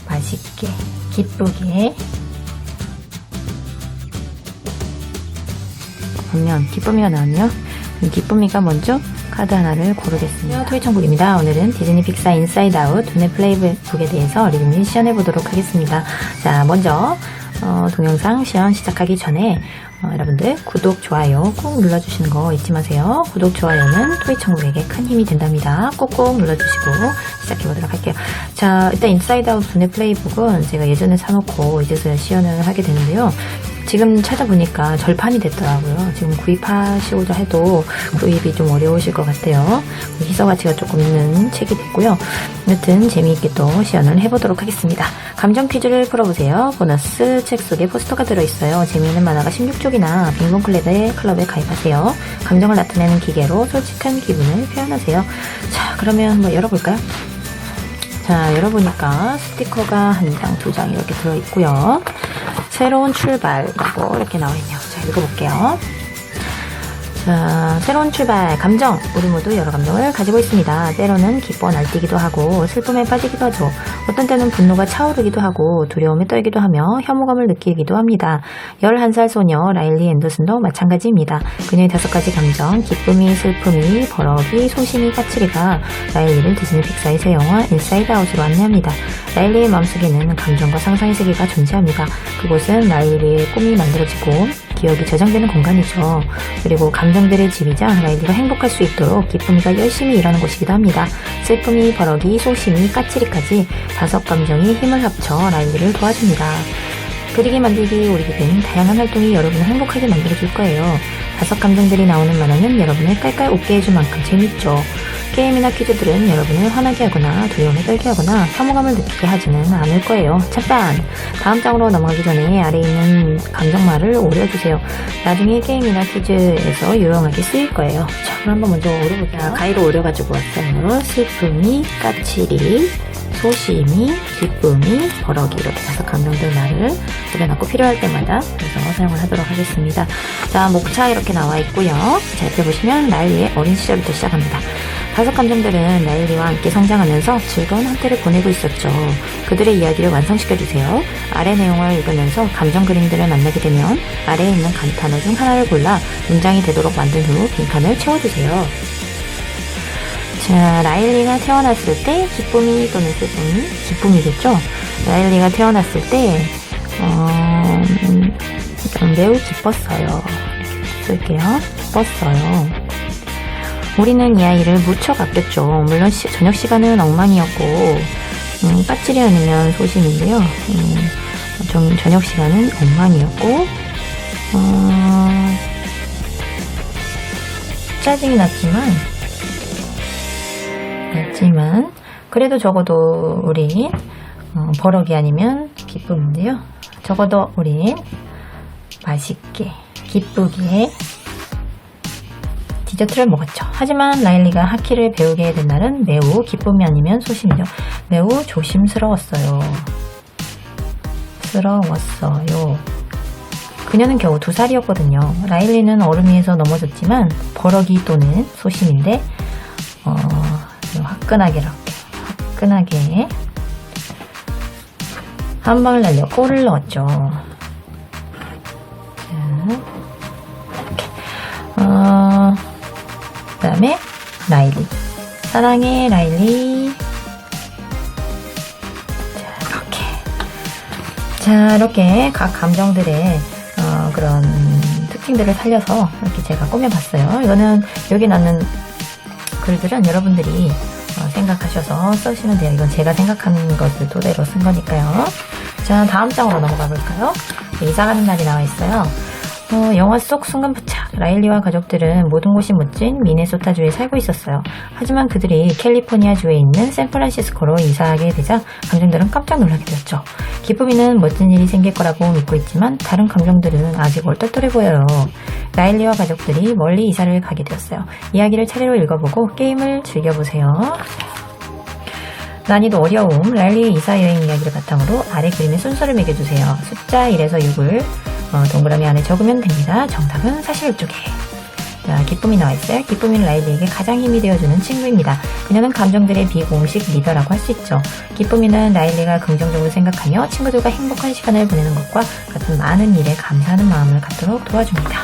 맛있게, 기쁘게. 보면 기쁨이가 나왔네요. 기쁨이가 먼저 카드 하나를 고르겠습니다. 토이천국입니다. 오늘은 디즈니 픽사 인사이드 아웃 두뇌 플레이북에 대해서 리뷰 시연해보도록 하겠습니다. 자, 먼저 동영상 시연 시작하기 전에 여러분들 구독, 좋아요 꾹 눌러주시는 거 잊지 마세요. 구독, 좋아요는 토이천국에게 큰 힘이 된답니다. 꾹꾹 눌러주시고 시작해보도록 할게요. 자, 일단 인사이드 아웃 두뇌 플레이북은 제가 예전에 사놓고 이제서야 시연을 하게 되는데요. 지금 찾아보니까 절판이 됐더라고요. 지금 구입하시고자 해도 구입이 좀 어려우실 것 같아요. 희소 가치가 조금 있는 책이 됐고요. 여튼 재미있게 또 시연을 해보도록 하겠습니다. 감정 퀴즈를 풀어보세요. 보너스 책 속에 포스터가 들어있어요. 재미있는 만화가 16쪽이나 빙봉 클럽에 가입하세요. 감정을 나타내는 기계로 솔직한 기분을 표현하세요. 자, 그러면 한번 열어볼까요? 자, 열어보니까 스티커가 한 장, 두 장 이렇게 들어있고요. 새로운 출발이라고 이렇게 나와있네요. 자, 읽어볼게요. 자, 새로운 출발, 감정. 우리 모두 여러 감정을 가지고 있습니다. 때로는 기뻐 날뛰기도 하고 슬픔에 빠지기도 하죠. 어떤 때는 분노가 차오르기도 하고 두려움에 떨기도 하며 혐오감을 느끼기도 합니다. 11살 소녀 라일리 앤더슨도 마찬가지입니다. 그녀의 5가지 감정, 기쁨이, 슬픔이, 버럭이, 소심이, 까칠이가 라일리를 디즈니 픽사의 새 영화 인사이드 아웃으로 안내합니다. 라일리의 마음속에는 감정과 상상의 세계가 존재합니다. 그곳은 라일리의 꿈이 만들어지고 기억이 저장되는 공간이죠. 그리고 감정들의 집이자 라일리가 행복할 수 있도록 기쁨이가 열심히 일하는 곳이기도 합니다. 슬픔이, 버럭이, 소심이, 까칠이까지 5감정이 힘을 합쳐 라일리를 도와줍니다. 그리기 만들기 오리기 등 다양한 활동이 여러분을 행복하게 만들어줄 거예요. 5감정들이 나오는 만화는 여러분을 깔깔 웃게 해줄 만큼 재밌죠. 게임이나 퀴즈들은 여러분을 화나게 하거나 두려움에 떨게 하거나 혐오감을 느끼게 하지는 않을 거예요. 잠깐! 다음 장으로 넘어가기 전에 아래에 있는 감정말을 오려주세요. 나중에 게임이나 퀴즈에서 유용하게 쓰일 거예요. 자, 그럼 한번 먼저 오려볼게요. 가위로 오려가지고 왔어요. 슬픔이, 까칠이, 소심이, 기쁨이, 버럭이 이렇게 5감정들 말을 그려놨고 필요할 때마다 그래서 사용을 하도록 하겠습니다. 자, 목차 이렇게 나와 있고요. 자, 옆에 보시면 라일리의 어린 시절부터 시작합니다. 5감정들은 라일리와 함께 성장하면서 즐거운 한때를 보내고 있었죠. 그들의 이야기를 완성시켜주세요. 아래 내용을 읽으면서 감정 그림들을 만나게 되면 아래에 있는 단어 중 하나를 골라 문장이 되도록 만든 후 빈칸을 채워주세요. 자, 라일리가 태어났을 때 기쁨이 또는 슬픔이 기쁨이겠죠. 라일리가 태어났을 때 매우 기뻤어요. 이렇게 쓸게요. 기뻤어요. 우리는 이 아이를 무척 아꼈죠. 물론 저녁 시간은 엉망이었고 까칠이 아니면 소심인데요. 저녁 시간은 엉망이었고 짜증이 났지만 그래도 적어도 우리 버럭이 아니면 기쁨인데요. 적어도 우린 맛있게 기쁘게 디저트를 먹었죠. 하지만 라일리가 하키를 배우게 된 날은 매우 기쁨이 아니면 소심이죠. 매우 조심스러웠어요. 그녀는 겨우 2살이었거든요. 라일리는 얼음 위에서 넘어졌지만 버럭이 또는 소심인데 화끈하게 한 방을 날려 골을 넣었죠. 그 다음에 라일리, 사랑해 라일리. 이렇게 각 감정들의 그런 특징들을 살려서 이렇게 제가 꾸며봤어요. 이거는 여기 나는 글들은 여러분들이 생각하셔서 쓰시면 돼요. 이건 제가 생각하는 것을 토대로 쓴 거니까요. 자, 다음 장으로 넘어가 볼까요? 이사가는 날이 나와 있어요. 영화 속 순간포착. 라일리와 가족들은 모든 곳이 멋진 미네소타주에 살고 있었어요. 하지만 그들이 캘리포니아주에 있는 샌프란시스코로 이사하게 되자 감정들은 깜짝 놀라게 되었죠. 기쁨이는 멋진 일이 생길 거라고 믿고 있지만 다른 감정들은 아직 얼떨떨해 보여요. 라일리와 가족들이 멀리 이사를 가게 되었어요. 이야기를 차례로 읽어보고 게임을 즐겨보세요. 난이도 어려움, 라일리의 이사여행 이야기를 바탕으로 아래 그림의 순서를 매겨주세요. 숫자 1에서 6을 동그라미 안에 적으면 됩니다. 정답은 사실 이쪽에. 자, 기쁨이 나와있어요. 기쁨이는 라일리에게 가장 힘이 되어주는 친구입니다. 그녀는 감정들의 비공식 리더라고 할 수 있죠. 기쁨이는 라일리가 긍정적으로 생각하며 친구들과 행복한 시간을 보내는 것과 같은 많은 일에 감사하는 마음을 갖도록 도와줍니다.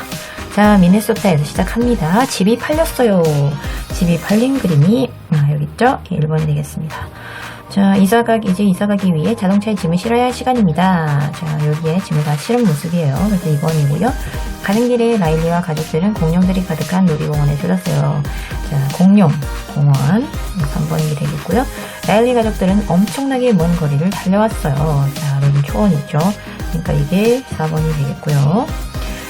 자, 미네소타에서 시작합니다. 집이 팔렸어요. 집이 팔린 그림이 여기 있죠? 1번이 되겠습니다. 자, 이제 이사 가기 위해 자동차에 짐을 실어야 할 시간입니다. 자, 여기에 짐을 다 실은 모습이에요. 그래서 2번이고요. 가는 길에 라일리와 가족들은 공룡들이 가득한 놀이공원에 들렀어요. 자, 공룡 공원 3번이 되겠고요. 라일리 가족들은 엄청나게 먼 거리를 달려왔어요. 자, 여기 초원이죠. 그러니까 이게 4번이 되겠고요.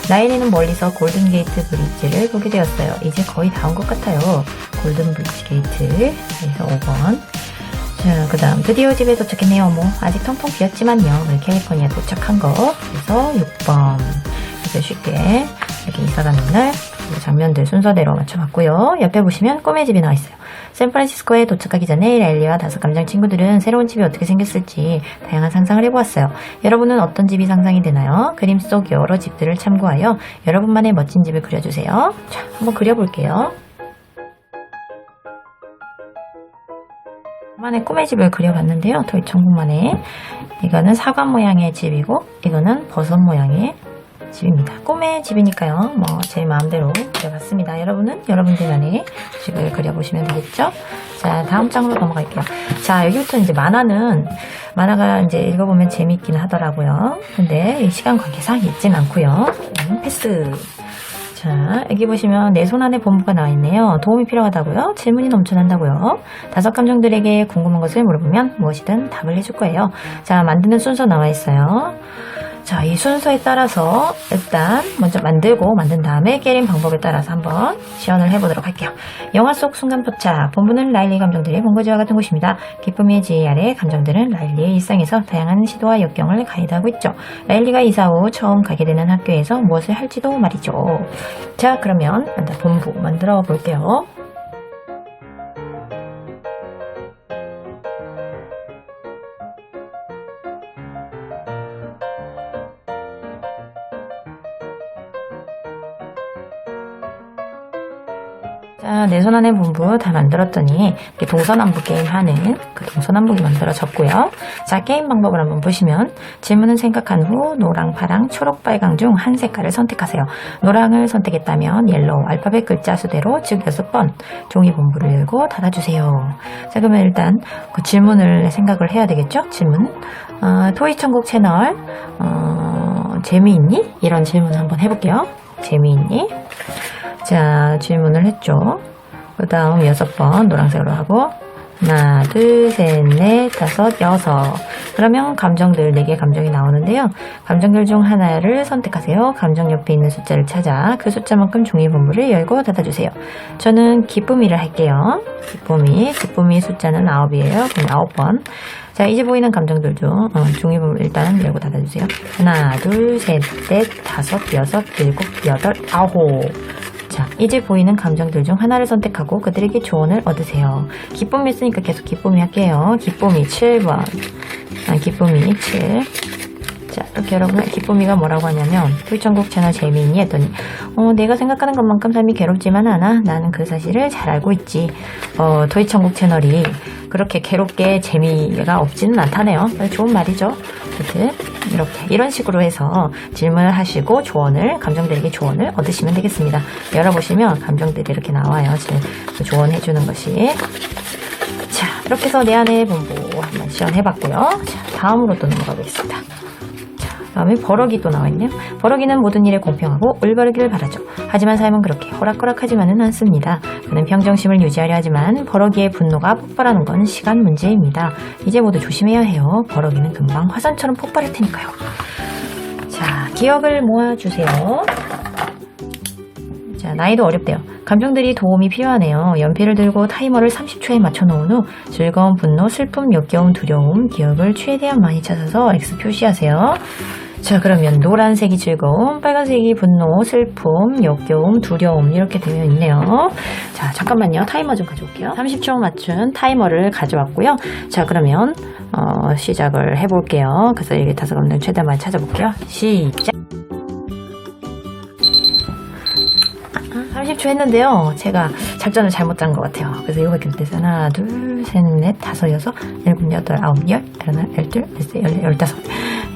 라일리는 멀리서 골든게이트 브릿지를 보게 되었어요. 이제 거의 다 온 것 같아요. 골든 브릿지 게이트. 그래서 5번. 자, 그 다음 드디어 집에 도착했네요. 아직 텅텅 비었지만요. 캘리포니아 도착한 거. 그래서 6번. 이제 쉽게 이렇게 이사 가는 날 장면들 순서대로 맞춰봤고요. 옆에 보시면 꿈의 집이 나와 있어요. 샌프란시스코에 도착하기 전에 라일리와 5감정 친구들은 새로운 집이 어떻게 생겼을지 다양한 상상을 해보았어요. 여러분은 어떤 집이 상상이 되나요? 그림 속 여러 집들을 참고하여 여러분만의 멋진 집을 그려주세요. 자, 한번 그려볼게요. 저만의 꿈의 집을 그려봤는데요. 토이천국만의 이거는 사과 모양의 집이고 이거는 버섯 모양의 집입니다. 꿈의 집이니까요. 제 마음대로 그려봤습니다. 여러분은 여러분들만의 집을 그려보시면 되겠죠? 자, 다음 장으로 넘어갈게요. 자, 여기부터 이제 만화가 이제 읽어보면 재밌긴 하더라고요. 근데 이 시간 관계상 읽진 않고요. 패스. 자, 여기 보시면 내 손 안에 본부가 나와 있네요. 도움이 필요하다고요? 질문이 넘쳐난다고요? 5감정들에게 궁금한 것을 물어보면 무엇이든 답을 해줄 거예요. 자, 만드는 순서 나와 있어요. 자, 이 순서에 따라서 일단 먼저 만든 다음에 깨린 방법에 따라서 한번 시연을 해보도록 할게요. 영화 속 순간 포착. 본부는 라일리 감정들의 본거지와 같은 곳입니다. 기쁨의 지혜 아래 감정들은 라일리의 일상에서 다양한 시도와 역경을 가이드하고 있죠. 라일리가 이사 후 처음 가게 되는 학교에서 무엇을 할지도 말이죠. 자, 그러면 본부 만들어 볼게요. 자, 내 손 안에 본부 다 만들었더니 이렇게 동서남북 게임 하는 그 동서남북이 만들어졌고요. 자, 게임 방법을 한번 보시면 질문은 생각한 후 노랑, 파랑, 초록, 빨강 중 한 색깔을 선택하세요. 노랑을 선택했다면 옐로우 알파벳 글자 수대로 즉 6번 종이 본부를 열고 닫아주세요. 자, 그러면 일단 그 질문을 생각을 해야 되겠죠? 질문. 토이천국 채널 재미있니? 이런 질문 한번 해볼게요. 재미있니? 자, 질문을 했죠. 그 다음 6번 노란색으로 하고 하나, 둘, 셋, 넷, 다섯, 여섯. 그러면 감정들 4개 감정이 나오는데요. 감정들 중 하나를 선택하세요. 감정 옆에 있는 숫자를 찾아 그 숫자만큼 종이 본부를 열고 닫아주세요. 저는 기쁨이를 할게요. 기쁨이 숫자는 9이에요. 그럼 9번. 자, 이제 보이는 감정들 중 종이 본부 일단 열고 닫아주세요. 하나, 둘, 셋, 넷, 다섯, 여섯, 일곱, 여덟, 아홉. 자, 이제 보이는 감정들 중 하나를 선택하고 그들에게 조언을 얻으세요. 기쁨이 있으니까 계속 기쁨이 할게요. 기쁨이 7번. 기쁨이 7. 자, 이렇게 여러분 기쁨이가 뭐라고 하냐면 토이천국 채널 재미있니? 했더니 내가 생각하는 것만큼 삶이 괴롭지만 않아. 나는 그 사실을 잘 알고 있지. 토이천국 채널이 그렇게 괴롭게 재미가 없지는 않다네요. 좋은 말이죠. 아무튼 이런 식으로 해서 질문을 하시고 감정들에게 조언을 얻으시면 되겠습니다. 열어보시면 감정들이 이렇게 나와요. 조언해주는 것이. 자, 이렇게 해서 내 안의 본부 한번 시연해봤고요. 자, 다음으로 또 넘어가겠습니다. 다음에 버럭이 또 나와있네요. 버럭이는 모든 일에 공평하고 올바르기를 바라죠. 하지만 삶은 그렇게 호락호락하지만은 않습니다. 그는 평정심을 유지하려 하지만 버럭이의 분노가 폭발하는 건 시간 문제입니다. 이제 모두 조심해야 해요. 버럭이는 금방 화산처럼 폭발할 테니까요. 자, 기억을 모아주세요. 자, 나이도 어렵대요. 감정들이 도움이 필요하네요. 연필을 들고 타이머를 30초에 맞춰놓은 후 즐거움, 분노, 슬픔, 역겨움, 두려움, 기억을 최대한 많이 찾아서 X 표시하세요. 자, 그러면 노란색이 즐거움, 빨간색이 분노, 슬픔, 역겨움, 두려움 이렇게 되어 있네요. 자, 잠깐만요. 타이머 좀 가져올게요. 30초 맞춘 타이머를 가져왔고요. 자, 그러면 시작을 해볼게요. 그래서 이게 5감정 최대한 많이 찾아볼게요. 시작! 30초 했는데요. 제가 작전을 잘못 짠 것 같아요. 그래서 이거밖에 못해서 하나, 둘, 셋, 넷, 다섯, 여섯, 일곱, 여덟, 아홉, 열, 하나, 열둘, 열다섯,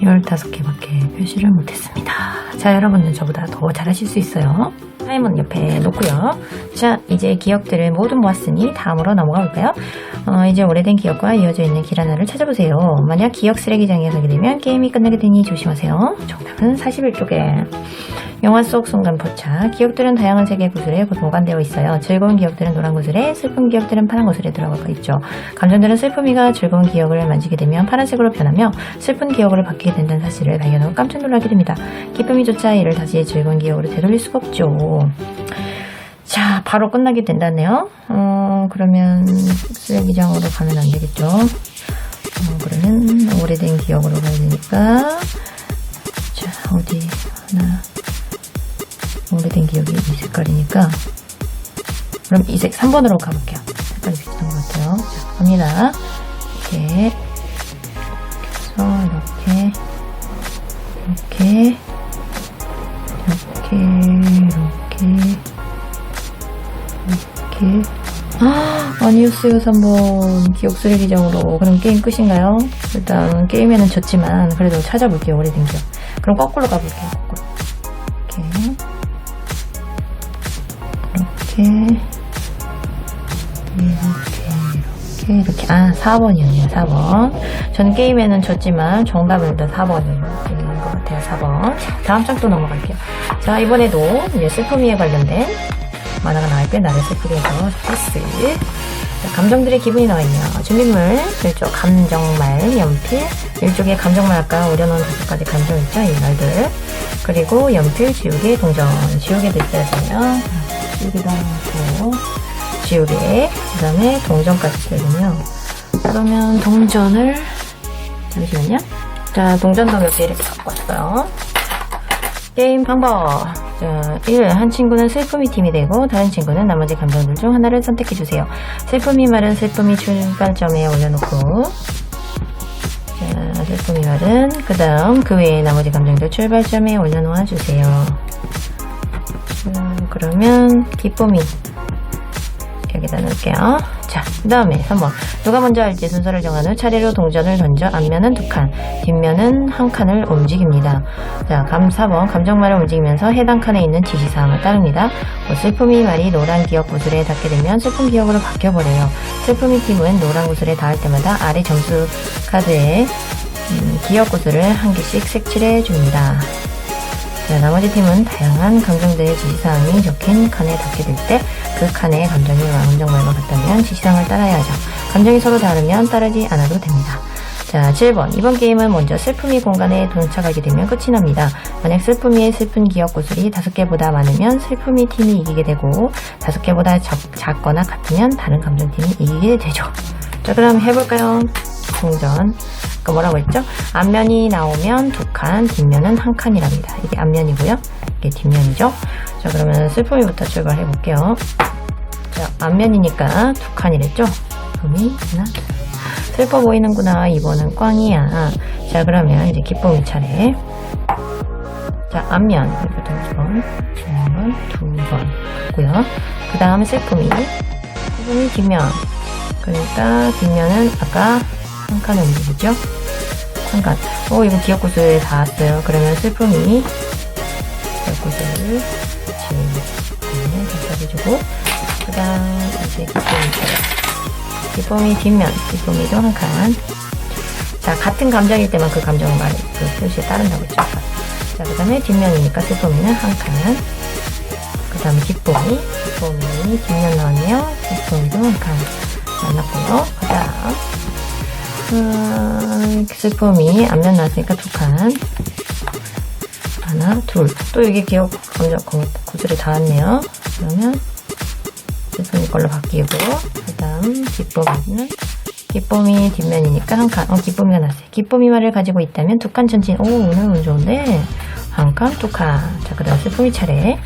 15개밖에 표시를 못했습니다. 자, 여러분은 저보다 더 잘하실 수 있어요. 타이머는 옆에 놓고요. 자, 이제 기억들을 모두 모았으니 다음으로 넘어가 볼까요? 이제 오래된 기억과 이어져 있는 길 하나를 찾아보세요. 만약 기억 쓰레기장에 서게 되면 게임이 끝나게 되니 조심하세요. 정답은 41쪽에. 영화 속 순간 포착. 기억들은 다양한 색의 구슬에 보관되어 있어요. 즐거운 기억들은 노란 구슬에, 슬픈 기억들은 파란 구슬에 들어가 있죠. 감정들은 슬픔이가 즐거운 기억을 만지게 되면 파란색으로 변하며 슬픈 기억으로 바뀌게 된다는 사실을 발견하고 깜짝 놀라게 됩니다. 기쁨이조차 이를 다시 즐거운 기억으로 되돌릴 수가 없죠. 자, 바로 끝나게 된다네요. 그러면 쓰레기장으로 가면 안 되겠죠. 그러면 오래된 기억으로 가야 되니까, 자, 어디 하나, 오래된 기억이 이 색깔이니까, 그럼 이 색 3번으로 가볼게요. 색깔이 비슷한 것 같아요. 자, 갑니다. 이렇게 아니었어요. 3번 기억 쓰레기장으로. 그럼 게임 끝인가요? 일단 게임에는 졌지만 그래도 찾아볼게요. 오래된 기억. 그럼 거꾸로 가볼게요. 거꾸로. 이렇게. 4번이었네요. 4번. 저는 게임에는 졌지만 정답은 일단 4번인 것 같아요. 4번. 다음 장 또 넘어갈게요. 자, 이번에도 이제 슬픔이에 관련된 만화가 나올때 나를 슬프게 해서 패스. 자, 감정들의 기분이 나와있네요. 준비물, 이쪽 감정말, 연필, 이쪽에 감정말 아까 오려놓은 5가지 감정 있죠? 이 말들. 그리고 연필, 지우개, 동전. 지우개도 있어야되네요. 지우개도 하고, 지우개, 그 다음에 동전까지 써야되네요. 그러면 동전을, 잠시만요. 자, 동전도 몇 개 이렇게 갖고 왔어요. 게임 방법. 자, 1. 한 친구는 슬픔이 팀이 되고 다른 친구는 나머지 감정들 중 하나를 선택해주세요. 슬픔이 말은 슬픔이 출발점에 올려놓고, 자, 슬픔이 말은 그 다음 그 외에 나머지 감정들 출발점에 올려놓아주세요. 그러면 기쁨이 여기다 넣을게요. 자, 그 다음에 3번. 누가 먼저 할지 순서를 정한 후 차례로 동전을 던져 앞면은 2칸, 뒷면은 1칸을 움직입니다. 자, 4번. 감정말을 움직이면서 해당 칸에 있는 지시사항을 따릅니다. 슬픔이 말이 노란 기억 구슬에 닿게 되면 슬픈 기억으로 바뀌어버려요. 슬픔이 팀은 노란 구슬에 닿을 때마다 아래 점수 카드에 기억 구슬을 한 개씩 색칠해 줍니다. 자, 나머지 팀은 다양한 감정들의 지시사항이 적힌 칸에 닿게 될 때 그 칸의 감정이 감정말과 같다면 지시사항을 따라야 하죠. 감정이 서로 다르면 따르지 않아도 됩니다. 자, 7번. 이번 게임은 먼저 슬픔이 공간에 도착하게 되면 끝이 납니다. 만약 슬픔이의 슬픈 기억 구슬이 5개보다 많으면 슬픔이 팀이 이기게 되고 5개보다 작거나 같으면 다른 감정팀이 이기게 되죠. 자, 그럼 해볼까요? 동전. 뭐라고 했죠? 앞면이 나오면 2칸, 뒷면은 1칸이랍니다. 이게 앞면이고요. 이게 뒷면이죠. 자, 그러면 슬픔이부터 출발해 볼게요. 자, 앞면이니까 2칸이랬죠? 슬픔이 하나, 슬퍼 보이는구나. 이번은 꽝이야. 자, 그러면 이제 기쁨이 차례. 자, 앞면 두 번 했고요. 그 다음 슬픔이 뒷면. 그러니까 뒷면은 아까 1칸을 움직이죠? 1칸. 이거 기억구슬에 닿았어요. 그러면 슬픔이 기억구슬을 해주고, 그 다음 이제 기쁨이 뒷면, 기쁨이도 1칸. 자, 같은 감정일 때만 그 감정을 그 표시에 따른다고 했죠. 자, 그 다음에 뒷면이니까 슬픔이는 1칸. 그 다음에 기쁨이 뒷면 나왔네요. 기쁨이도 1칸 만났고요. 그 다음 슬픔이 앞면 나왔으니까 2칸. 하나, 둘. 또 여기 기억 감정 구슬에 닿았네요. 그러면 슬픔이 걸로 바뀌고, 그 다음 기쁨이는 기쁨이 뒷면이니까 1칸. 기쁨이가 났어요. 기쁨이 말을 가지고 있다면 2칸 전진. 오늘 운 좋은데 1칸, 2칸. 자, 그 다음 슬픔이 차례.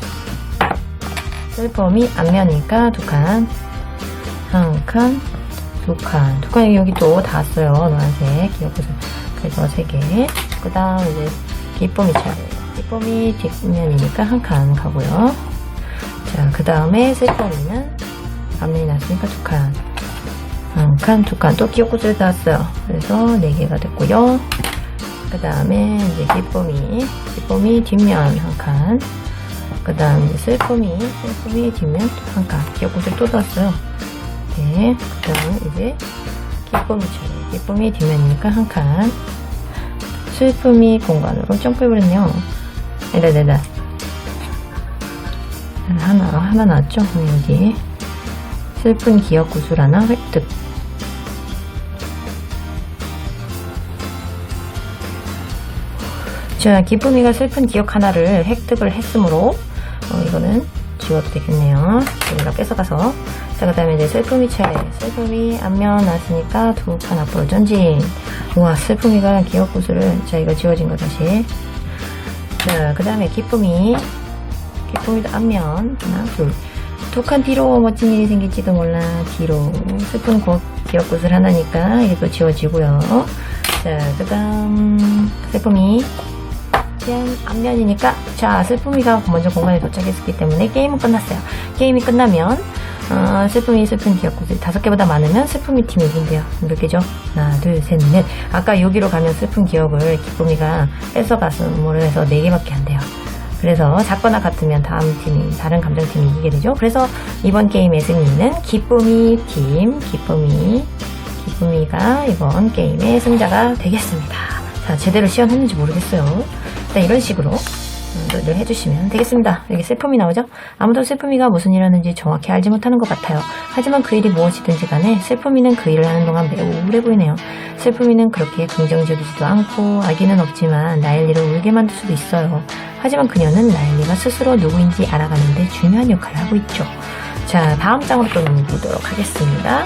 슬픔이 앞면이니까 2칸, 1칸, 2칸. 2칸이 여기 또 닿았어요. 노란색 기억구슬. 그래서 3개. 그 다음 이제 기쁨이 차례. 기쁨이 뒷면이니까 1칸 가고요. 자, 그 다음에 슬퍼미는 앞면이 났으니까 두 칸. 또 기억구슬 닿았어요. 그래서 4개가 됐고요. 그 다음에 이제 기쁨이 뒷면 1칸. 그 다음 이제 슬픔이 뒷면 또 1칸. 기억구슬 또 닿았어요. 네. 그 다음 이제 기쁨이 뒷면이니까 1칸. 슬픔이 공간으로 점프해버렸네요. 네네네. 하나 나왔죠? 여기. 슬픈 기억구슬 하나 획득. 자, 기쁨이가 슬픈 기억 하나를 획득을 했으므로 이거는 지워도 되겠네요. 우리가 뺏어가서. 자, 그 다음에 이제 슬픔이 차례. 슬픔이 앞면 나왔으니까 2칸 앞으로 전진. 우와, 슬픔이가 기억구슬을. 자, 이거 지워진 거 다시. 자, 그 다음에 기쁨이도 앞면 하나, 2칸 뒤로 멋진 일이 생길지도 몰라. 뒤로 슬픈 기억구슬 하나니까 이게 또 지워지고요. 자, 그 다음 슬픔이 앞면이니까, 자, 슬픔이가 먼저 공간에 도착했기 때문에 게임은 끝났어요. 게임이 끝나면 슬픈 기억구슬 5개보다 많으면 슬픔이 팀이 이긴대요. 몇 개죠? 하나, 둘, 셋, 넷. 아까 여기로 가면 슬픈 기억을 기쁨이가 뺏어갔음으로 해서 4개밖에 안 돼요. 그래서 작거나 같으면 다른 감정팀이 이기게 되죠. 그래서 이번 게임의 승리는 기쁨이 팀, 기쁨이가 이번 게임의 승자가 되겠습니다. 자, 제대로 시연했는지 모르겠어요. 자, 이런 식으로 늘 해주시면 되겠습니다. 여기 슬픔이 나오죠? 아무도 슬픔이가 무슨 일 하는지 정확히 알지 못하는 것 같아요. 하지만 그 일이 무엇이든지 간에 슬픔이는 그 일을 하는 동안 매우 우울해 보이네요. 슬픔이는 그렇게 긍정적이지도 않고 아기는 없지만 라일리를 울게 만들 수도 있어요. 하지만 그녀는 라일리가 스스로 누구인지 알아가는 데 중요한 역할을 하고 있죠. 자, 다음 장으로 또 넘기도록 하겠습니다.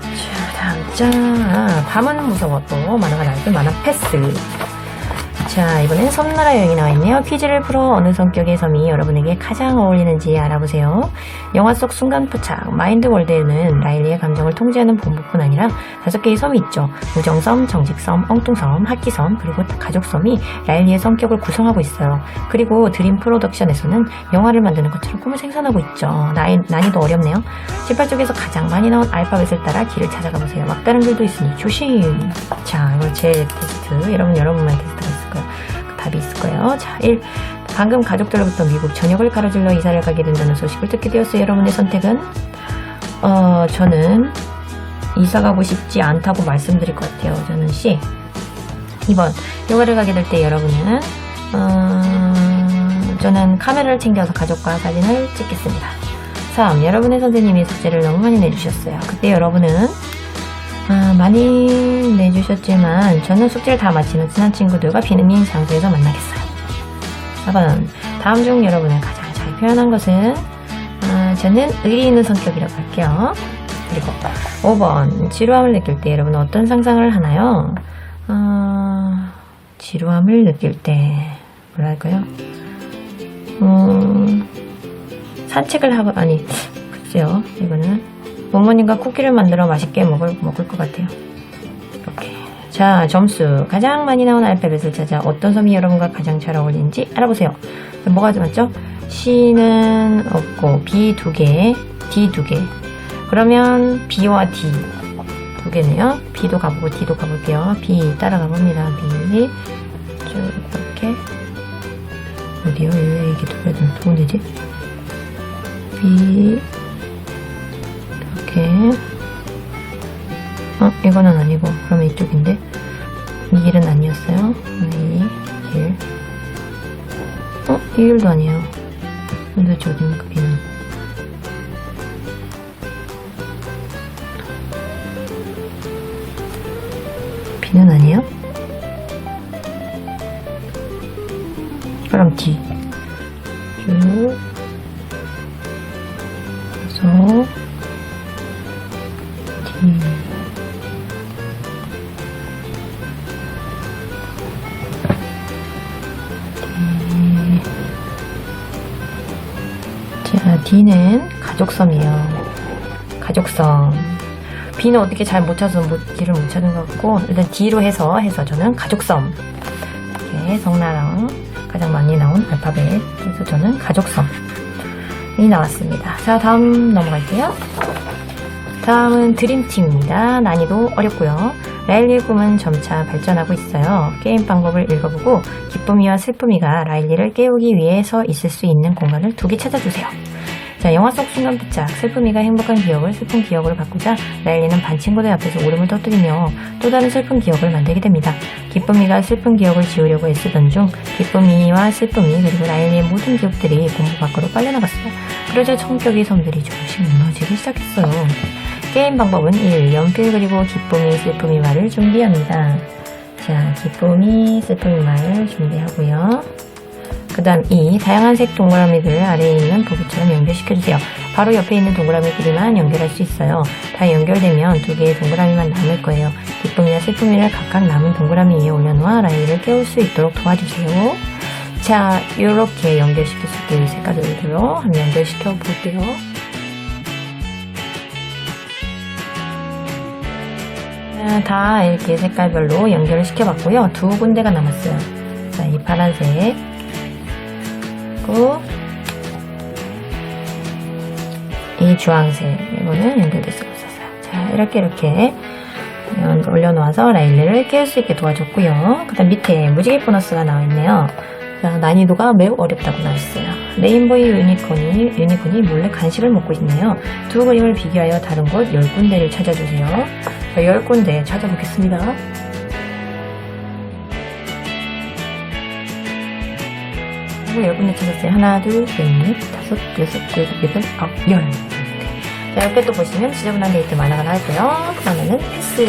자, 다음 장. 밤은 무서워. 또 만화가 나올 때 만화 패스. 자, 이번엔 섬나라 여행이 나와있네요. 퀴즈를 풀어 어느 성격의 섬이 여러분에게 가장 어울리는지 알아보세요. 영화 속 순간 포착 마인드월드에는 라일리의 감정을 통제하는 본부뿐 아니라 5개의 섬이 있죠. 우정섬, 정직섬, 엉뚱섬, 학기섬, 그리고 가족섬이 라일리의 성격을 구성하고 있어요. 그리고 드림 프로덕션에서는 영화를 만드는 것처럼 꿈을 생산하고 있죠. 난이도 어렵네요. 18쪽에서 가장 많이 나온 알파벳을 따라 길을 찾아가 보세요. 막다른 길도 있으니 조심. 자, 이거 제 테스트. 여러분만 테스트가 있을 거예요. 답이 있을 거예요. 자, 1. 방금 가족들로부터 미국 전역을 가로질러 이사를 가게 된다는 소식을 듣게 되었어요. 여러분의 선택은? 저는 이사 가고 싶지 않다고 말씀드릴 것 같아요. 저는 C. 2번. 휴가를 가게 될 때 여러분은 저는 카메라를 챙겨서 가족과 사진을 찍겠습니다. 3. 여러분의 선생님이 숙제를 너무 많이 내주셨어요. 그때 여러분은 많이 내주셨지만 저는 숙제를 다 마치는 친한 친구들과 비는 장소에서 만나겠어요. 4번. 다음 중 여러분을 가장 잘 표현한 것은 저는 의리 있는 성격이라고 할게요. 그리고 5번. 지루함을 느낄 때 여러분은 어떤 상상을 하나요? 지루함을 느낄 때 뭐라 할까요? 산책을 하고 글쎄요. 이거는 부모님과 쿠키를 만들어 맛있게 먹을 것 같아요. 이렇게. 자, 점수. 가장 많이 나온 알파벳을 찾아 어떤 섬이 여러분과 가장 잘 어울리는지 알아보세요. 뭐가 맞죠? C는 없고 B 2개, D 2개. 그러면 B와 D 2개네요. B도 가보고 D도 가볼게요. B 따라가 봅니다. B 쭉 이렇게. 어디요? 이게 두 군데지? B 이거는 아니고 그러면 이쪽인데 이 길은 아니었어요. 이 길. 이 길도 아니에요. 도대체 어디입니까? B는 B는 아니에요? 그럼 D 쭉 그래서 자, D는 가족섬이에요. 가족섬. B는 어떻게 잘 못 찾아서 D를 못 찾은 것 같고, 일단 D로 해서 저는 가족섬. 이렇게 성나랑 가장 많이 나온 알파벳. 그래서 저는 가족섬. 나왔습니다. 자, 다음 넘어갈게요. 다음은 드림팀입니다. 난이도 어렵고요. 라일리의 꿈은 점차 발전하고 있어요. 게임 방법을 읽어보고 기쁨이와 슬픔이가 라일리를 깨우기 위해 서 있을 수 있는 공간을 2개 찾아주세요. 자, 영화 속 순간부착, 슬픔이가 행복한 기억을 슬픈 기억으로 바꾸자 라일리는 반 친구들 앞에서 울음을 터뜨리며 또 다른 슬픈 기억을 만들게 됩니다. 기쁨이가 슬픈 기억을 지우려고 애쓰던 중 기쁨이와 슬픔이 그리고 라일리의 모든 기억들이 본부 밖으로 빨려나갔어요. 그러자 성격의 섬들이 조금씩 무너지기 시작했어요. 게임 방법은 1. 연필 그리고 기쁨이 슬픔이 말을 준비합니다. 자, 기쁨이 슬픔이 말을 준비하고요. 그 다음 2. 다양한 색 동그라미들을 아래에 있는 부부처럼 연결시켜주세요. 바로 옆에 있는 동그라미끼리만 연결할 수 있어요. 다 연결되면 2개의 동그라미만 남을 거예요. 기쁨이와 슬픔이를 각각 남은 동그라미 위에 올려놓아 라일을 깨울 수 있도록 도와주세요. 자, 이렇게 연결시킬 수 있게 색깔들로 한번 연결시켜 볼게요. 자, 다 이렇게 색깔별로 연결을 시켜봤고요. 2군데가 남았어요. 자, 이 파란색 이 주황색 이거는 연결될 수가 없었어요. 자, 이렇게 올려놓아서 라일리를 깨울 수 있게 도와줬고요. 그 다음 밑에 무지개 보너스가 나와있네요. 자, 난이도가 매우 어렵다고 나왔어요. 레인보이 유니콘이 몰래 간식을 먹고 있네요. 2 그림을 비교하여 다른 곳 10군데를 찾아주세요. 자, 10군데 찾아보겠습니다. 10군데 찾았어요. 하나, 둘, 셋, 넷, 다섯, 여섯, 일곱, 여덟, 아홉, 열. 자, 옆에 또 보시면 지저분한 데이트 만화가 나왔고요. 그러면은 패스.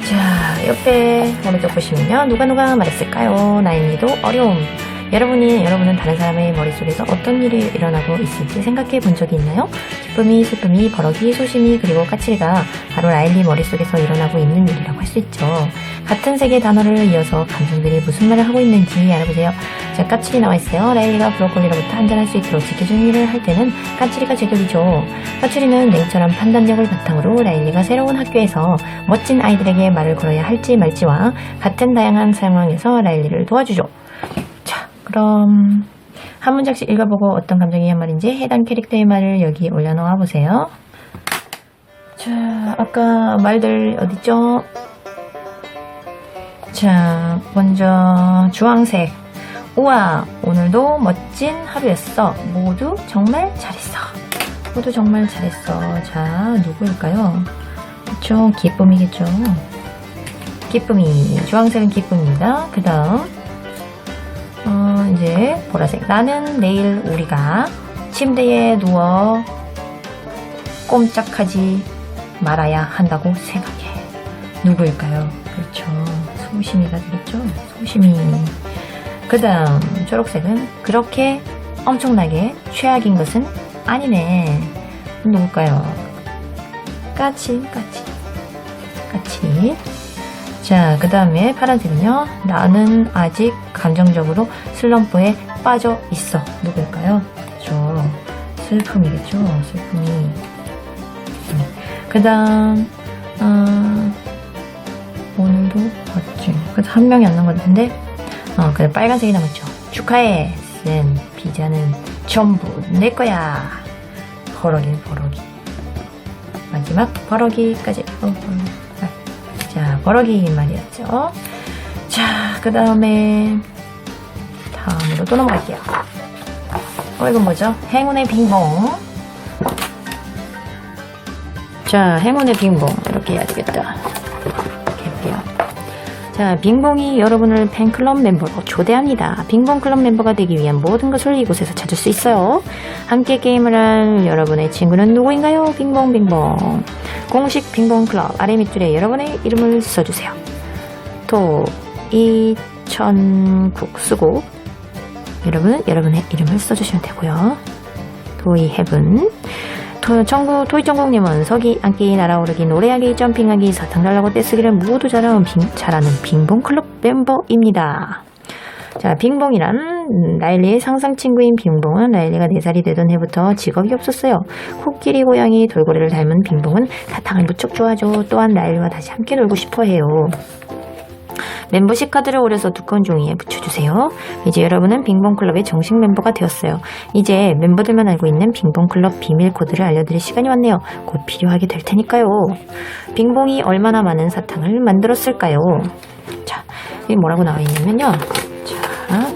자, 옆에 오른쪽 보시면요. 누가 말했을까요? 난이도 어려움. 여러분은 다른 사람의 머릿속에서 어떤 일이 일어나고 있을지 생각해 본 적이 있나요? 기쁨이, 슬픔이, 버럭이, 소심이, 그리고 까칠이가 바로 라일리 머릿속에서 일어나고 있는 일이라고 할 수 있죠. 같은 색의 단어를 이어서 감정들이 무슨 말을 하고 있는지 알아보세요. 자, 까칠이 나와있어요. 라일리가 브로콜리로부터 안전할 수 있도록 지켜주는 일을 할 때는 까칠이가 제격이죠. 까칠이는 냉철한 판단력을 바탕으로 라일리가 새로운 학교에서 멋진 아이들에게 말을 걸어야 할지 말지와 같은 다양한 상황에서 라일리를 도와주죠. 그럼 한 문장씩 읽어보고 어떤 감정이 한 말인지 해당 캐릭터의 말을 여기 올려놓아 보세요. 자, 아까 말들 어딨죠? 자, 먼저 주황색. 우와, 오늘도 멋진 하루였어. 모두 정말 잘했어. 모두 정말 잘했어. 자, 누구일까요? 그쵸, 기쁨이겠죠. 기쁨이. 주황색은 기쁨입니다. 그 다음 이제 보라색. 나는 내일 우리가 침대에 누워 꼼짝하지 말아야 한다고 생각해. 누구일까요? 그렇죠. 소심이가 되겠죠. 소심이. 그 다음 초록색은 그렇게 엄청나게 최악인 것은 아니네. 누굴까요? 까치. 자, 그 다음에 파란색은요. 나는 아직 감정적으로 슬럼프에 빠져 있어. 누구일까요? 그렇죠. 슬픔이겠죠. 슬픔이. 그 다음 오늘도 멋진. 그래서 한 명이 안 남은 것 같은데 그래, 빨간색이 남았죠. 축하해. 쓴 비자는 전부 내 거야. 버럭이. 마지막 버럭이까지. 자, 버럭이 말이었죠. 자, 그 다음으로 또 넘어갈게요. 이건 뭐죠? 행운의 빙봉. 자, 행운의 빙봉. 이렇게 해야 되겠다. 이렇게 할게요. 자, 빙봉이 여러분을 팬클럽 멤버로 초대합니다. 빙봉 클럽 멤버가 되기 위한 모든 것을 이곳에서 찾을 수 있어요. 함께 게임을 할 여러분의 친구는 누구인가요? 빙봉. 공식 빙봉 클럽 아래 밑줄에 여러분의 이름을 써주세요. 도 2009 쓰고 여러분은 여러분의 이름을 써주시면 되고요. 도이 헤븐. 토이전국님은 서기, 앉기, 날아오르기, 노래하기, 점핑하기, 사탕 달라고 떼쓰기를 모두 잘하는 빙봉클럽 멤버입니다. 자, 빙봉이란 라일리의 상상 친구인 빙봉은 라일리가 4살이 되던 해부터 직업이 없었어요. 코끼리, 고양이, 돌고래를 닮은 빙봉은 사탕을 무척 좋아하죠. 또한 라일리와 다시 함께 놀고 싶어 해요. 멤버십 카드를 오려서 두꺼운 종이에 붙여주세요. 이제 여러분은 빙봉클럽의 정식 멤버가 되었어요. 이제 멤버들만 알고 있는 빙봉클럽 비밀 코드를 알려드릴 시간이 왔네요. 곧 필요하게 될 테니까요. 빙봉이 얼마나 많은 사탕을 만들었을까요? 자, 여기 뭐라고 나와 있냐면요. 자,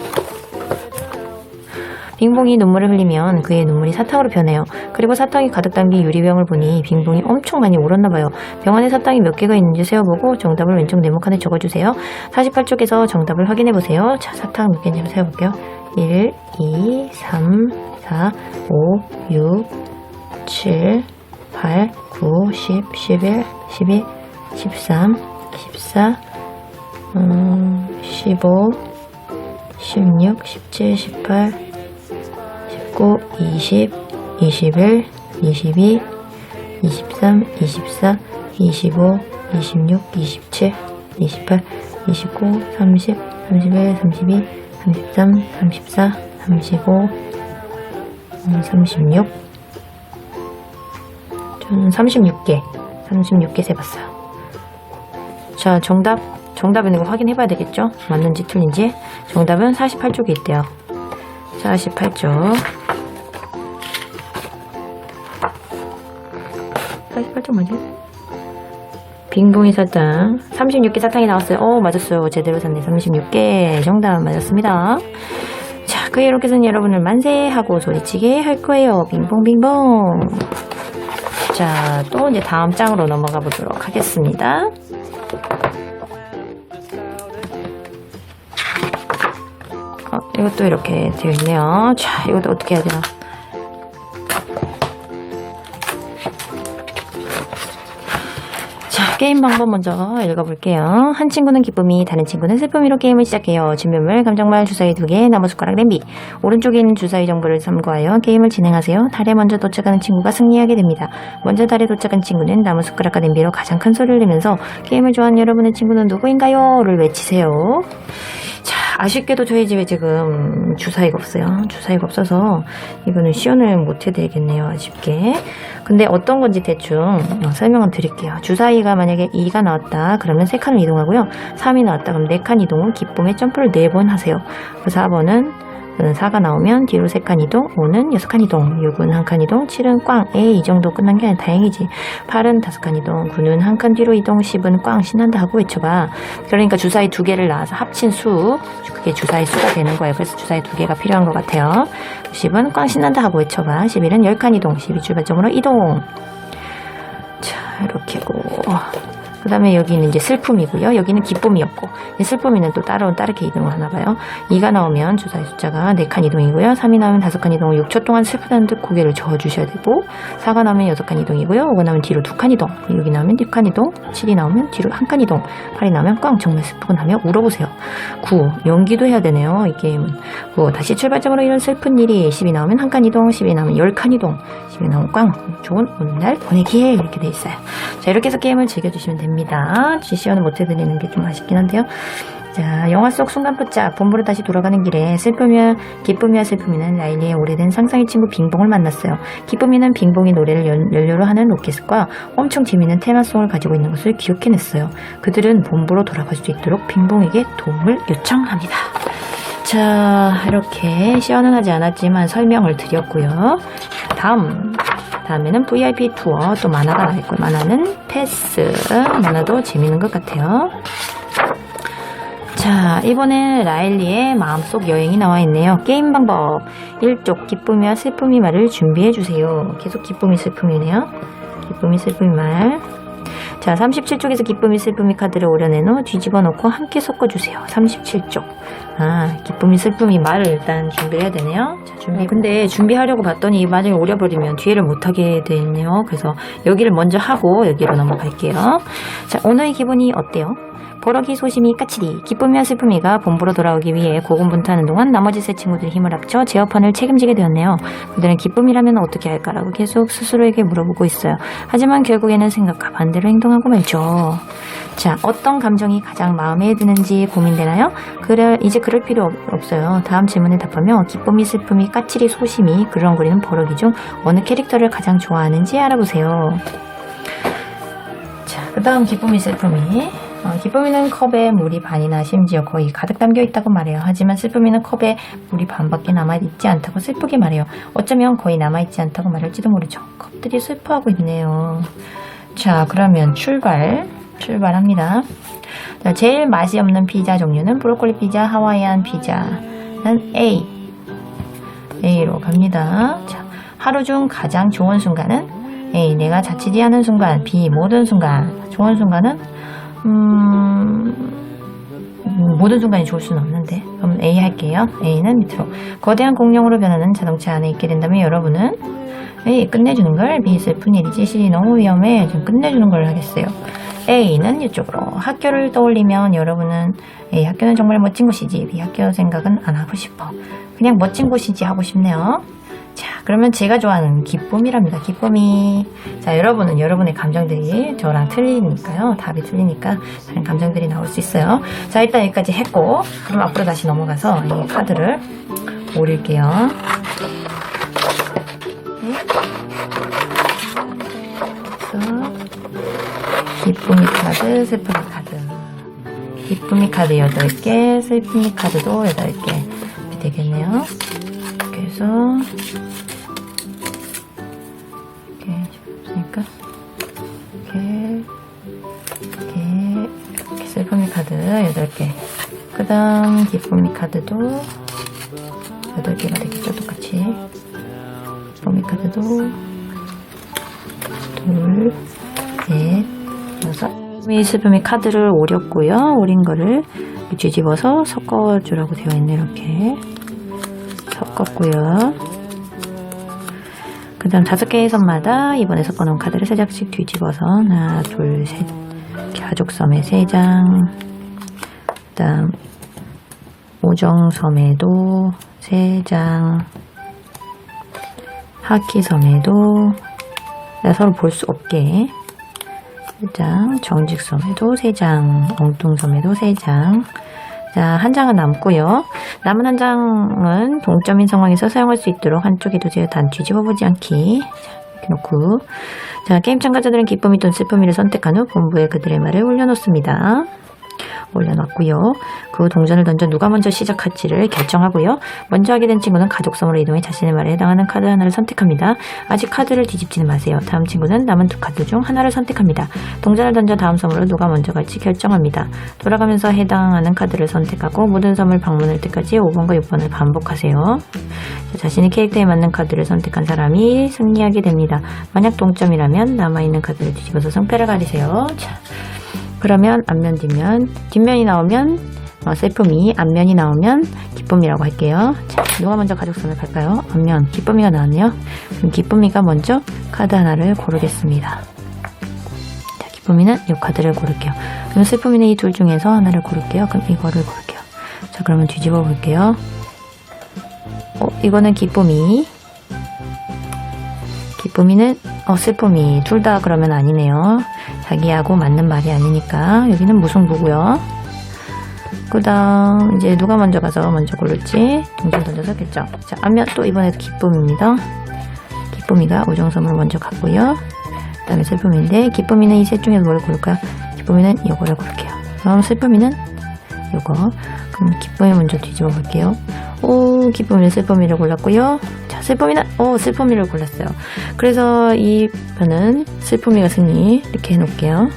빙봉이 눈물을 흘리면 그의 눈물이 사탕으로 변해요. 그리고 사탕이 가득 담긴 유리병을 보니 빙봉이 엄청 많이 울었나봐요. 병 안에 사탕이 몇 개가 있는지 세어보고 정답을 왼쪽 네모칸에 적어주세요. 48쪽에서 정답을 확인해보세요. 자, 사탕 몇 개인지 한번 세어볼게요. 1, 2, 3, 4, 5, 6, 7, 8, 9, 10, 11, 12, 13, 14, 15, 16, 17, 18, 19, 20, 21, 22, 23, 24, 25, 26, 27, 28, 29, 30, 31, 32, 33, 34, 35, 36. 저는 36개 세봤어요. 자, 정답 있는 거 확인해봐야 되겠죠? 맞는지 틀린지. 정답은 48쪽에 있대요. 48쪽. 48쪽 맞아요? 빙봉이 사탕. 36개 사탕이 나왔어요. 맞았어요. 제대로 샀네. 36개. 정답 맞았습니다. 자, 그의 로켓은 여러분을 만세하고 소리치게 할 거예요. 빙봉빙봉. 자, 또 이제 다음 장으로 넘어가 보도록 하겠습니다. 이것도 이렇게 되어 있네요. 자, 이것도 어떻게 해야 되나? 자, 게임 방법 먼저 읽어볼게요. 한 친구는 기쁨이, 다른 친구는 슬픔이로 게임을 시작해요. 준비물, 감정말, 주사위 2개, 나무숟가락, 냄비. 오른쪽에 있는 주사위 정보를 참고하여 게임을 진행하세요. 달에 먼저 도착하는 친구가 승리하게 됩니다. 먼저 달에 도착한 친구는 나무숟가락과 냄비로 가장 큰 소리를 내면서 게임을 좋아하는 여러분의 친구는 누구인가요? 를 외치세요. 자, 아쉽게도 저희 집에 지금 주사위가 없어요. 주사위가 없어서 이거는 시연을 못 해드리겠네요. 아쉽게. 근데 어떤 건지 대충 설명을 드릴게요. 주사위가 만약에 2가 나왔다 그러면 3칸을 이동하고요. 3이 나왔다 그럼 4칸 이동은 기쁨의 점프를 4번 하세요. 4번은 4가 나오면 뒤로 3칸 이동, 5는 6칸 이동, 6은 1칸 이동, 7은 꽝. 이 정도 끝난 게 아니라 다행이지. 8은 5칸 이동, 9는 1칸 뒤로 이동, 10은 꽝. 신난다 하고 외쳐봐. 그러니까 주사위 2개를 나와서 합친 수, 그게 주사위 수가 되는 거예요. 그래서 주사위 2개가 필요한 것 같아요. 10은 꽝 신난다 하고 외쳐봐. 11은 10칸 이동, 12 출발점으로 이동. 자, 이렇게고. 그 다음에 여기는 이제 슬픔이고요. 여기는 기쁨이었고, 슬픔이는 또 다르게 이동을 하나봐요. 2가 나오면 주사위 숫자가 4칸 이동이고요. 3이 나오면 5칸 이동, 6초 동안 슬프다는 듯 고개를 저어주셔야 되고, 4가 나오면 6칸 이동이고요. 5가 나오면 뒤로 2칸 이동, 6이 나오면 6칸 이동, 7이 나오면 뒤로 1칸 이동, 8이 나오면 꽝, 정말 슬프군 하며 울어보세요. 9, 연기도 해야 되네요. 이 게임은. 9, 다시 출발점으로 이런 슬픈 일이. 10이 나오면 1칸 이동, 10이 나오면 10칸 이동, 10이 나오면 꽝, 좋은 오는 날 보내기에. 이렇게 돼 있어요. 자, 이렇게 해서 게임을 즐겨주시면 됩니다. 시연을 못 해드리는 게 좀 아쉽긴 한데요. 자, 영화 속 순간포착. 본부로 다시 돌아가는 길에 기쁨이와 슬픔이는 라일리의 오래된 상상의 친구 빙봉을 만났어요. 기쁨이는 빙봉이 노래를 연료로 하는 로켓과 엄청 재미있는 테마송을 가지고 있는 것을 기억해냈어요. 그들은 본부로 돌아갈 수 있도록 빙봉에게 도움을 요청합니다. 자, 이렇게 시연은 하지 않았지만 설명을 드렸고요. 다음에는 VIP 투어. 또 만화가 나있고, 만화는 패스. 만화도 재밌는 것 같아요. 자, 이번엔 라일리의 마음속 여행이 나와 있네요. 게임 방법. 1쪽 기쁨이와 슬픔이 말을 준비해주세요. 계속 기쁨이 슬픔이네요. 기쁨이 슬픔이 말. 자, 37쪽에서 기쁨이 슬픔이 카드를 오려낸 후 뒤집어 놓고 함께 섞어주세요. 37쪽. 기쁨이 슬픔이 말을 일단 준비해야 되네요. 자, 근데 준비하려고 봤더니 만약에 오려버리면 뒤에를 못하게 되네요. 그래서 여기를 먼저 하고 여기로 넘어갈게요. 자, 오늘의 기분이 어때요? 버럭이, 소심이, 까칠이, 기쁨이와 슬픔이가 본부로 돌아오기 위해 고군분투하는 동안 나머지 세 친구들이 힘을 합쳐 제어판을 책임지게 되었네요. 그들은 기쁨이라면 어떻게 할까라고 계속 스스로에게 물어보고 있어요. 하지만 결국에는 생각과 반대로 행동하고 말죠. 자, 어떤 감정이 가장 마음에 드는지 고민되나요? 이제 그럴 필요 없어요. 다음 질문에 답하며 기쁨이, 슬픔이, 까칠이, 소심이, 그렁거리는 버럭이 중 어느 캐릭터를 가장 좋아하는지 알아보세요. 자, 그 다음 기쁨이, 슬픔이. 기쁨이는 컵에 물이 반이나 심지어 거의 가득 담겨 있다고 말해요. 하지만 슬픔이는 컵에 물이 반밖에 남아있지 않다고 슬프게 말해요. 어쩌면 거의 남아있지 않다고 말할지도 모르죠. 컵들이 슬퍼하고 있네요. 자, 그러면 출발합니다. 자, 제일 맛이 없는 피자 종류는 브로콜리 피자, 하와이안 피자는 A로 갑니다. 자, 하루 중 가장 좋은 순간은 A. 내가 자치지 않은 순간. B. 모든 순간. 좋은 순간은 모든 순간이 좋을 수는 없는데, 그럼 A 할게요. A는 밑으로. 거대한 공룡으로 변하는 자동차 안에 있게 된다면 여러분은 A. 끝내주는 걸. B. 슬픈 일이지. C. 너무 위험해. 좀 끝내주는 걸 하겠어요. A는 이쪽으로. 학교를 떠올리면 여러분은 A. 학교는 정말 멋진 곳이지. B. 학교 생각은 안 하고 싶어. 그냥 멋진 곳이지 하고 싶네요. 자, 그러면 제가 좋아하는 기쁨이랍니다. 기쁨이. 자, 여러분은 여러분의 감정들이 저랑 틀리니까요. 답이 틀리니까 다른 감정들이 나올 수 있어요. 자, 일단 여기까지 했고, 그럼 앞으로 다시 넘어가서 이 카드를 오릴게요. 기쁨이 카드, 슬픔이 카드. 기쁨이 카드 8개, 슬픔이 카드도 8개 되겠네요. 이렇게 해서 이렇게 슬픔이 카드 8개. 그 다음 기쁨이 카드도 8개가 되겠죠. 똑같이 기쁨이 카드도 2, 셋, 6. 슬픔이 카드를 오렸고요. 오린 거를 뒤집어서 섞어주라고 되어 있네. 이렇게 섞었고요. 그 다음 5개의 선마다 이번에 섞어놓은 카드를 3장씩 뒤집어서 하나, 둘, 셋. 가족섬에 3장. 그 다음 오정섬에도 3장. 하키섬에도 서로 볼 수 없게 3장. 정직섬에도 3장. 엉뚱섬에도 3장. 자, 한 장은 남고요. 남은 한 장은 동점인 상황에서 사용할 수 있도록 한쪽에 두세요. 단 뒤집어 보지 않기. 자, 이렇게 놓고. 자, 게임 참가자들은 기쁨이 또는 슬픔이를 선택한 후 본부에 그들의 말을 올려놓습니다. 올려놨고요. 그 동전을 던져 누가 먼저 시작할지를 결정하고요. 먼저 하게 된 친구는 가족섬으로 이동해 자신의 말에 해당하는 카드 하나를 선택합니다. 아직 카드를 뒤집지는 마세요. 다음 친구는 남은 2카드 중 하나를 선택합니다. 동전을 던져 다음 섬으로 누가 먼저 갈지 결정합니다. 돌아가면서 해당하는 카드를 선택하고 모든 섬을 방문할 때까지 5번과 6번을 반복하세요. 자, 자신의 캐릭터에 맞는 카드를 선택한 사람이 승리하게 됩니다. 만약 동점이라면 남아있는 카드를 뒤집어서 성패를 가리세요. 자, 그러면 앞면 뒷면이 나오면 슬픔이, 앞면이 나오면 기쁨이라고 할게요. 자, 누가 먼저 가족선을 갈까요? 앞면 기쁨이가 나왔네요. 그럼 기쁨이가 먼저 카드 하나를 고르겠습니다. 자, 기쁨이는 이 카드를 고를게요. 그럼 슬픔이는 이 둘 중에서 하나를 고를게요. 그럼 이거를 고를게요. 자, 그러면 뒤집어 볼게요. 이거는 기쁨이. 기쁨이는 슬픔이. 둘 다 그러면 아니네요. 자기하고 맞는 말이 아니니까 여기는 무승부고요. 그 다음 이제 누가 먼저 가서 먼저 고를지 동전 던져서 결정. 자, 앞면 또 이번에도 기쁨입니다. 기쁨이가 오정섬으로 먼저 갔고요. 그 다음에 슬픔인데 기쁨이는 이 셋 중에서 뭘 고를까요? 기쁨이는 이거를 고를게요. 그럼 슬픔이는 이거. 그럼 기쁨이 먼저 뒤집어 볼게요. 기쁨이는 슬픔이를 골랐고요. 자, 슬픔이는 슬픔이를 골랐어요. 그래서 이 편은 슬픔이가 승리 이렇게 해놓을게요.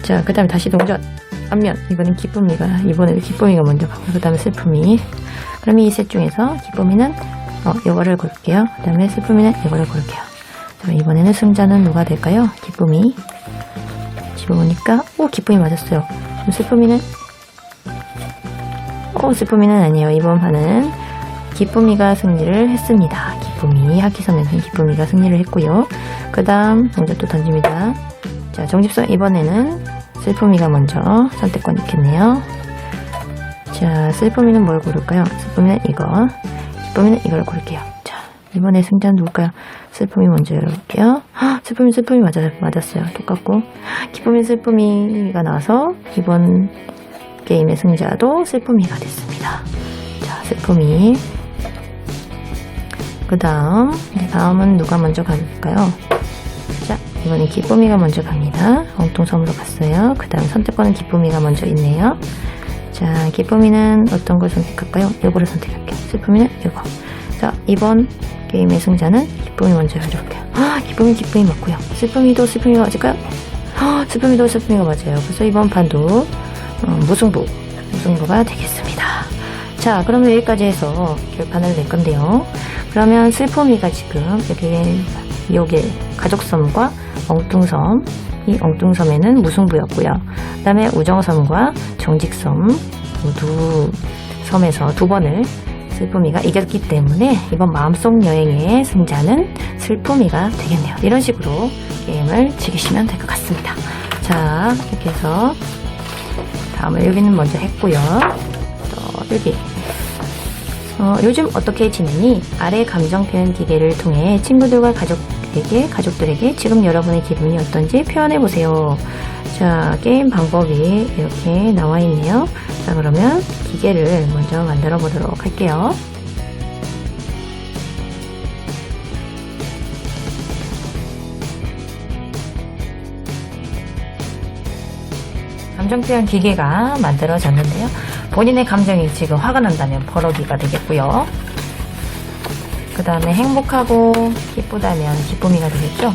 자, 그 다음에 다시 동전 앞면. 이번엔 기쁨이가, 이번에도 기쁨이가 먼저 가고 그 다음에 슬픔이. 그럼 이 셋 중에서 기쁨이는 이거를 고를게요. 그 다음에 슬픔이는 이거를 고를게요. 자, 이번에는 승자는 누가 될까요? 기쁨이. 집어보니까 기쁨이 맞았어요. 그럼 슬픔이는 슬픔이는 아니에요. 이번 판은 기쁨이가 승리를 했습니다. 기쁨이, 하키섬에서는 기쁨이가 승리를 했고요. 그 다음 동전 또 던집니다. 자, 정집선 이번에는 슬픔이가 먼저 선택권 있겠네요. 자, 슬픔이는 뭘 고를까요? 슬픔이는 이거. 기쁨이는 이걸 고를게요. 자, 이번에 승자는 누굴까요? 슬픔이 먼저 열어볼게요. 슬픔이 맞았어요. 똑같고. 기쁨이, 슬픔이가 나와서 이번 게임의 승자도 슬픔이가 됐습니다. 자, 슬픔이. 그 다음은 누가 먼저 갈까요? 자, 이번엔 기쁨이가 먼저 갑니다. 엉뚱섬으로 갔어요. 그 다음 선택권은 기쁨이가 먼저 있네요. 자, 기쁨이는 어떤 걸 선택할까요? 요거를 선택할게요. 슬픔이는 요거. 자, 이번 게임의 승자는 기쁨이 먼저 가져올게요. 기쁨이 맞고요. 슬픔이도 슬픔이가 맞을까요? 슬픔이도 슬픔이가 맞아요. 그래서 이번 판도 무승부가 되겠습니다. 자, 그러면 여기까지 해서 결판을 낼 건데요. 그러면 슬픔이가 지금 여기 가족섬과 엉뚱섬, 이 엉뚱섬에는 무승부였고요. 그 다음에 우정섬과 정직섬 두 섬에서 두 번을 슬픔이가 이겼기 때문에 이번 마음속 여행의 승자는 슬픔이가 되겠네요. 이런 식으로 게임을 즐기시면 될 것 같습니다. 자, 이렇게 해서 다음을 여기는 먼저 했고요. 또 여기 요즘 어떻게 지내니? 아래 감정 표현 기계를 통해 친구들과 가족들에게 지금 여러분의 기분이 어떤지 표현해보세요. 자, 게임 방법이 이렇게 나와 있네요. 자, 그러면 기계를 먼저 만들어 보도록 할게요. 감정 표현 기계가 만들어졌는데요. 본인의 감정이 지금 화가 난다면 버럭이가 되겠고요. 그 다음에 행복하고 기쁘다면 기쁨이가 되겠죠.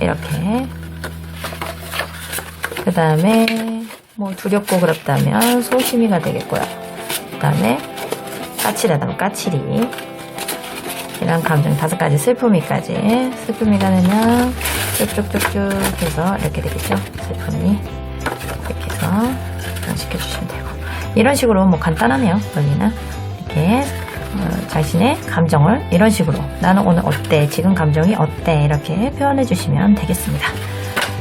이렇게. 그 다음에 뭐 두렵고 그렇다면 소심이가 되겠고요. 그 다음에 까칠하다면 까칠이. 이런 감정 5가지, 슬픔이까지. 슬픔이가 되면 쭉쭉쭉쭉 해서 이렇게 되겠죠. 슬픔이. 이렇게 해서 시켜주시면 되고. 이런 식으로 뭐 간단하네요. 원리는. 이렇게 자신의 감정을 이런 식으로 나는 오늘 어때? 지금 감정이 어때? 이렇게 표현해 주시면 되겠습니다.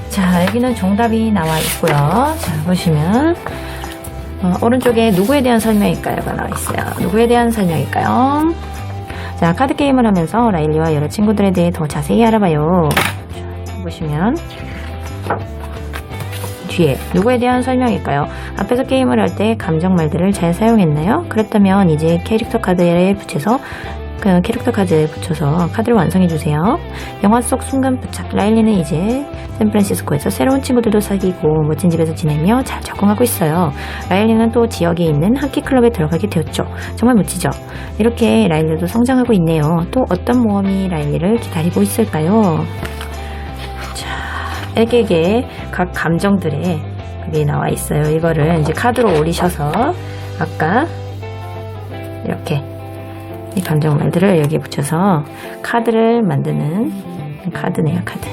자, 여기는 정답이 나와 있고요. 자, 보시면 오른쪽에 누구에 대한 설명일까요가 나와 있어요. 누구에 대한 설명일까요? 자, 카드 게임을 하면서 라일리와 여러 친구들에 대해 더 자세히 알아봐요. 자, 보시면 뒤에 누구에 대한 설명일까요? 앞에서 게임을 할 때 감정 말들을 잘 사용했나요? 그렇다면 이제 캐릭터 카드에 붙여서 카드를 완성해주세요. 영화 속 순간 부착. 라일리는 이제 샌프란시스코에서 새로운 친구들도 사귀고 멋진 집에서 지내며 잘 적응하고 있어요. 라일리는 또 지역에 있는 하키 클럽에 들어가게 되었죠. 정말 멋지죠? 이렇게 라일리도 성장하고 있네요. 또 어떤 모험이 라일리를 기다리고 있을까요? 자, 이렇게 각 감정들의 그게 나와 있어요. 이거를 이제 카드로 올리셔서 아까 이렇게 이 감정 말들을 여기에 붙여서 카드를 만드는 카드네요. 카드.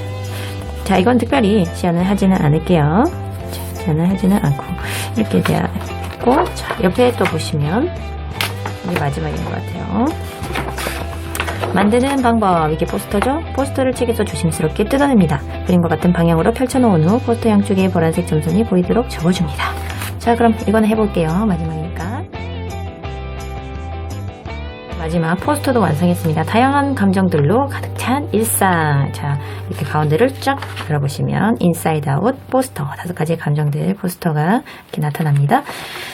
자, 이건 특별히 시연을 하지는 않을게요. 자, 시연을 하지는 않고 이렇게 되어 있고, 자, 옆에 또 보시면 이게 마지막인 것 같아요. 만드는 방법. 이게 포스터죠? 포스터를 책에서 조심스럽게 뜯어냅니다. 그림과 같은 방향으로 펼쳐놓은 후 포스터 양쪽에 보라색 점선이 보이도록 접어줍니다. 자, 그럼 이거는 해볼게요. 마지막이니까. 마지막 포스터도 완성했습니다. 다양한 감정들로 가득 찬 일상. 자, 이렇게 가운데를 쫙 들어보시면 인사이드 아웃 포스터 5가지 감정들 포스터가 이렇게 나타납니다.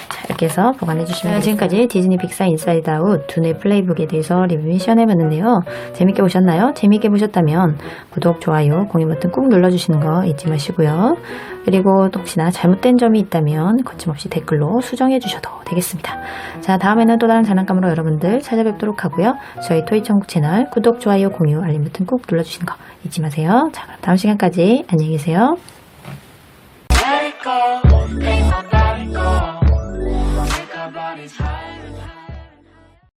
자, 이렇게 해서 보관해 주시면 되겠습니다. 지금까지 디즈니 픽사 인사이드 아웃 두뇌 플레이북에 대해서 리뷰 시연해봤는데요. 재밌게 보셨나요? 재밌게 보셨다면 구독, 좋아요, 공유 버튼 꾹 눌러주시는 거 잊지 마시고요. 그리고 혹시나 잘못된 점이 있다면 거침없이 댓글로 수정해 주셔도 되겠습니다. 자, 다음에는 또 다른 장난감으로 여러분들 찾아뵙도록 하고요. 저희 토이천국 채널 구독, 좋아요, 공유, 알림 버튼 꼭 눌러주시는 거 잊지 마세요. 자, 그럼 다음 시간까지 안녕히 계세요. Let it go, let my body go. Take our bodies high.